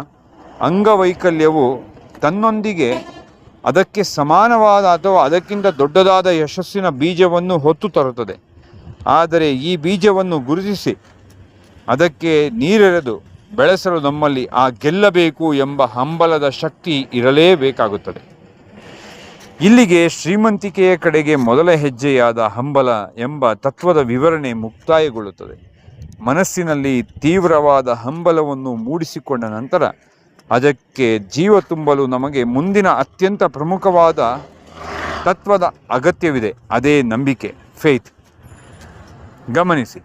ಅಂಗವೈಕಲ್ಯವು ತನ್ನೊಂದಿಗೆ ಅದಕ್ಕೆ ಸಮಾನವಾದ ಅಥವಾ ಅದಕ್ಕಿಂತ ದೊಡ್ಡದಾದ ಯಶಸ್ಸಿನ ಬೀಜವನ್ನು ಹೊತ್ತು ತರುತ್ತದೆ. ಆದರೆ ಈ ಬೀಜವನ್ನು ಗುರುತಿಸಿ ಅದಕ್ಕೆ ನೀರೆರೆದು ಬೆಳೆಸಲು ನಮ್ಮಲ್ಲಿ ಆ ಗೆಲ್ಲಬೇಕು ಎಂಬ ಹಂಬಲದ ಶಕ್ತಿ ಇರಲೇಬೇಕಾಗುತ್ತದೆ. ಇಲ್ಲಿಗೆ ಶ್ರೀಮಂತಿಕೆಯ ಕಡೆಗೆ ಮೊದಲ ಹೆಜ್ಜೆಯಾದ ಹಂಬಲ ಎಂಬ ತತ್ವದ ವಿವರಣೆ ಮುಕ್ತಾಯಗೊಳ್ಳುತ್ತದೆ. ಮನಸ್ಸಿನಲ್ಲಿ ತೀವ್ರವಾದ ಹಂಬಲವನ್ನು ಮೂಡಿಸಿಕೊಂಡ ನಂತರ ಅದಕ್ಕೆ ಜೀವ ತುಂಬಲು ನಮಗೆ ಮುಂದಿನ ಅತ್ಯಂತ ಪ್ರಮುಖವಾದ ತತ್ವದ ಅಗತ್ಯವಿದೆ. ಅದೇ ನಂಬಿಕೆ, ಫೇತ್. ಗಮನಿಸಿ,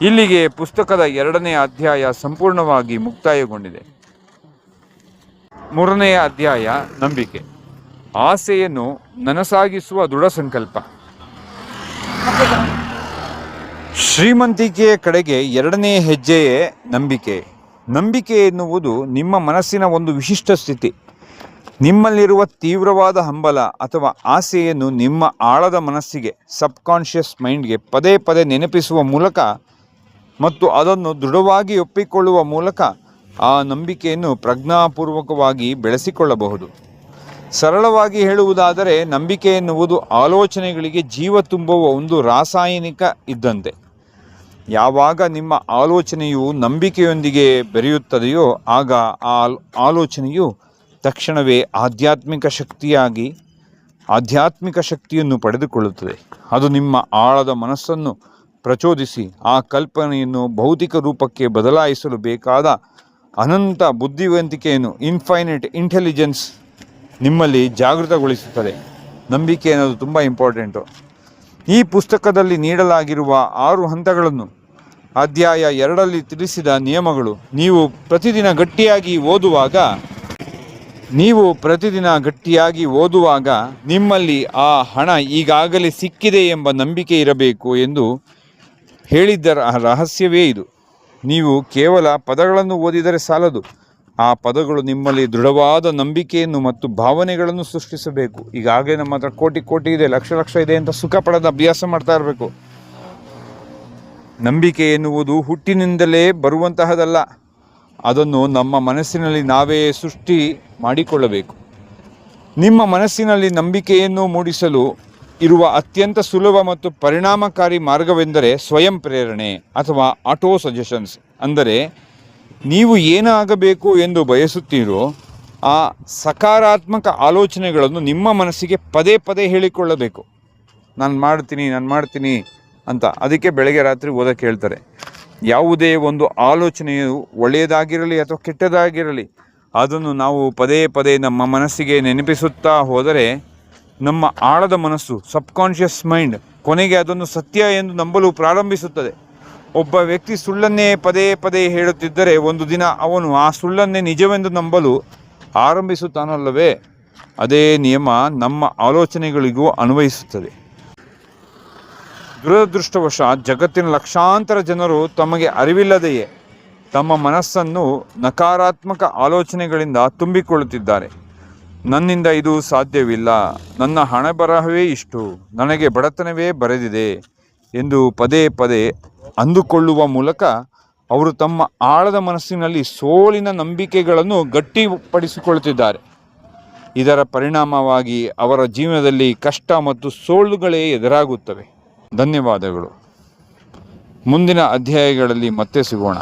ಇಲ್ಲಿಗೆ ಪುಸ್ತಕದ 2ನೇ ಅಧ್ಯಾಯ ಸಂಪೂರ್ಣವಾಗಿ ಮುಕ್ತಾಯಗೊಂಡಿದೆ. 3ನೇ ಅಧ್ಯಾಯ ನಂಬಿಕೆ. ಆಸೆಯನ್ನು ನನಸಾಗಿಸುವ ದೃಢ ಸಂಕಲ್ಪ. ಶ್ರೀಮಂತಿಕೆಯ ಕಡೆಗೆ 2ನೇ ಹೆಜ್ಜೆಯೇ ನಂಬಿಕೆ. ನಂಬಿಕೆ ಎನ್ನುವುದು ನಿಮ್ಮ ಮನಸ್ಸಿನ ಒಂದು ವಿಶಿಷ್ಟ ಸ್ಥಿತಿ. ನಿಮ್ಮಲ್ಲಿರುವ ತೀವ್ರವಾದ ಹಂಬಲ ಅಥವಾ ಆಸೆಯನ್ನು ನಿಮ್ಮ ಆಳದ ಮನಸ್ಸಿಗೆ, ಸಬ್ಕಾನ್ಷಿಯಸ್ ಮೈಂಡ್ಗೆ ಪದೇ ಪದೇ ನೆನಪಿಸುವ ಮೂಲಕ ಮತ್ತು ಅದನ್ನು ದೃಢವಾಗಿ ಒಪ್ಪಿಕೊಳ್ಳುವ ಮೂಲಕ ಆ ನಂಬಿಕೆಯನ್ನು ಪ್ರಜ್ಞಾಪೂರ್ವಕವಾಗಿ ಬೆಳೆಸಿಕೊಳ್ಳಬಹುದು. ಸರಳವಾಗಿ ಹೇಳುವುದಾದರೆ, ನಂಬಿಕೆ ಎನ್ನುವುದು ಆಲೋಚನೆಗಳಿಗೆ ಜೀವ ತುಂಬುವ ಒಂದು ರಾಸಾಯನಿಕ ಇದ್ದಂತೆ. ಯಾವಾಗ ನಿಮ್ಮ ಆಲೋಚನೆಯು ನಂಬಿಕೆಯೊಂದಿಗೆ ಬೆರೆಯುತ್ತದೆಯೋ ಆಗ ಆ ಆಲೋಚನೆಯು ತಕ್ಷಣವೇ ಆಧ್ಯಾತ್ಮಿಕ ಶಕ್ತಿಯನ್ನು ಪಡೆದುಕೊಳ್ಳುತ್ತದೆ. ಅದು ನಿಮ್ಮ ಆಳದ ಮನಸ್ಸನ್ನು ಪ್ರಚೋದಿಸಿ ಆ ಕಲ್ಪನೆಯನ್ನು ಭೌತಿಕ ರೂಪಕ್ಕೆ ಬದಲಾಯಿಸಲು ಬೇಕಾದ ಅನಂತ ಬುದ್ಧಿವಂತಿಕೆಯನ್ನು, ಇನ್ಫೈನೈಟ್ ಇಂಟೆಲಿಜೆನ್ಸ್ ನಿಮ್ಮಲ್ಲಿ ಜಾಗೃತಗೊಳಿಸುತ್ತದೆ. ನಂಬಿಕೆ ಅನ್ನೋದು ತುಂಬ ಇಂಪಾರ್ಟೆಂಟು. ಈ ಪುಸ್ತಕದಲ್ಲಿ ನೀಡಲಾಗಿರುವ 6 ಹಂತಗಳನ್ನು, ಅಧ್ಯಾಯ 2ರಲ್ಲಿ ತಿಳಿಸಿದ ನಿಯಮಗಳು ನೀವು ಪ್ರತಿದಿನ ಗಟ್ಟಿಯಾಗಿ ಓದುವಾಗ ನಿಮ್ಮಲ್ಲಿ ಆ ಹಣ ಈಗಾಗಲೇ ಸಿಕ್ಕಿದೆ ಎಂಬ ನಂಬಿಕೆ ಇರಬೇಕು ಎಂದು ಹೇಳಿದ್ದ ರಹಸ್ಯವೇ ಇದು. ನೀವು ಕೇವಲ ಪದಗಳನ್ನು ಓದಿದರೆ ಸಾಲದು. ಆ ಪದಗಳು ನಿಮ್ಮಲ್ಲಿ ದೃಢವಾದ ನಂಬಿಕೆಯನ್ನು ಮತ್ತು ಭಾವನೆಗಳನ್ನು ಸೃಷ್ಟಿಸಬೇಕು. ಈಗಾಗಲೇ ನಮ್ಮ ಹತ್ರ ಕೋಟಿ ಇದೆ, ಲಕ್ಷ ಇದೆ ಅಂತ ಸುಖ ಪಡೆದ ಅಭ್ಯಾಸ ಮಾಡ್ತಾ ಇರಬೇಕು. ನಂಬಿಕೆ ಎನ್ನುವುದು ಹುಟ್ಟಿನಿಂದಲೇ ಬರುವಂತಹದಲ್ಲ. ಅದನ್ನು ನಮ್ಮ ಮನಸ್ಸಿನಲ್ಲಿ ನಾವೇ ಸೃಷ್ಟಿ ಮಾಡಿಕೊಳ್ಳಬೇಕು. ನಿಮ್ಮ ಮನಸ್ಸಿನಲ್ಲಿ ನಂಬಿಕೆಯನ್ನು ಮೂಡಿಸಲು ಇರುವ ಅತ್ಯಂತ ಸುಲಭ ಮತ್ತು ಪರಿಣಾಮಕಾರಿ ಮಾರ್ಗವೆಂದರೆ ಸ್ವಯಂ ಪ್ರೇರಣೆ ಅಥವಾ ಆಟೋ ಸಜೆಷನ್ಸ್. ಅಂದರೆ ನೀವು ಏನಾಗಬೇಕು ಎಂದು ಬಯಸುತ್ತೀರೋ ಆ ಸಕಾರಾತ್ಮಕ ಆಲೋಚನೆಗಳನ್ನು ನಿಮ್ಮ ಮನಸ್ಸಿಗೆ ಪದೇ ಪದೇ ಹೇಳಿಕೊಳ್ಳಬೇಕು. ನಾನು ಮಾಡ್ತೀನಿ ಅಂತ. ಅದಕ್ಕೆ ಬೆಳಗ್ಗೆ ರಾತ್ರಿ ಓದಕ್ಕೆ ಹೇಳ್ತಾರೆ. ಯಾವುದೇ ಒಂದು ಆಲೋಚನೆಯು ಒಳ್ಳೆಯದಾಗಿರಲಿ ಅಥವಾ ಕೆಟ್ಟದಾಗಿರಲಿ, ಅದನ್ನು ನಾವು ಪದೇ ಪದೇ ನಮ್ಮ ಮನಸ್ಸಿಗೆ ನೆನಪಿಸುತ್ತಾ ಹೋದರೆ ನಮ್ಮ ಆಳದ ಮನಸ್ಸು, ಸಬ್ಕಾನ್ಷಿಯಸ್ ಮೈಂಡ್, ಕೊನೆಗೆ ಅದನ್ನು ಸತ್ಯ ಎಂದು ನಂಬಲು ಪ್ರಾರಂಭಿಸುತ್ತದೆ. ಒಬ್ಬ ವ್ಯಕ್ತಿ ಸುಳ್ಳನ್ನೇ ಪದೇ ಪದೇ ಹೇಳುತ್ತಿದ್ದರೆ ಒಂದು ದಿನ ಅವನು ಆ ಸುಳ್ಳನ್ನೇ ನಿಜವೆಂದು ನಂಬಲು ಆರಂಭಿಸುತ್ತಾನಲ್ಲವೇ? ಅದೇ ನಿಯಮ ನಮ್ಮ ಆಲೋಚನೆಗಳಿಗೂ ಅನ್ವಯಿಸುತ್ತದೆ. ದುರದೃಷ್ಟವಶಾತ್ ಜಗತ್ತಿನ ಲಕ್ಷಾಂತರ ಜನರು ತಮಗೆ ಅರಿವಿಲ್ಲದೆಯೇ ತಮ್ಮ ಮನಸ್ಸನ್ನು ನಕಾರಾತ್ಮಕ ಆಲೋಚನೆಗಳಿಂದ ತುಂಬಿಕೊಳ್ಳುತ್ತಿದ್ದಾರೆ. ನನ್ನಿಂದ ಇದು ಸಾಧ್ಯವಿಲ್ಲ, ನನ್ನ ಹಣೆಬರಹವೇ ಇಷ್ಟು, ನನಗೆ ಬಡತನವೇ ಬರೆದಿದೆ ಎಂದು ಪದೇ ಪದೇ ಅಂದುಕೊಳ್ಳುವ ಮೂಲಕ ಅವರು ತಮ್ಮ ಆಳದ ಮನಸ್ಸಿನಲ್ಲಿ ಸೋಲಿನ ನಂಬಿಕೆಗಳನ್ನು ಗಟ್ಟಿಪಡಿಸಿಕೊಳ್ಳುತ್ತಿದ್ದಾರೆ. ಇದರ ಪರಿಣಾಮವಾಗಿ ಅವರ ಜೀವನದಲ್ಲಿ ಕಷ್ಟ ಮತ್ತು ಸೋಲುಗಳೇ ಎದುರಾಗುತ್ತವೆ. ಧನ್ಯವಾದಗಳು. ಮುಂದಿನ ಅಧ್ಯಾಯಗಳಲ್ಲಿ ಮತ್ತೆ ಸಿಗೋಣ.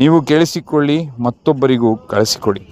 ನೀವು ಕೇಳಿಸಿಕೊಳ್ಳಿ, ಮತ್ತೊಬ್ಬರಿಗೂ ಕಳಿಸಿಕೊಡಿ.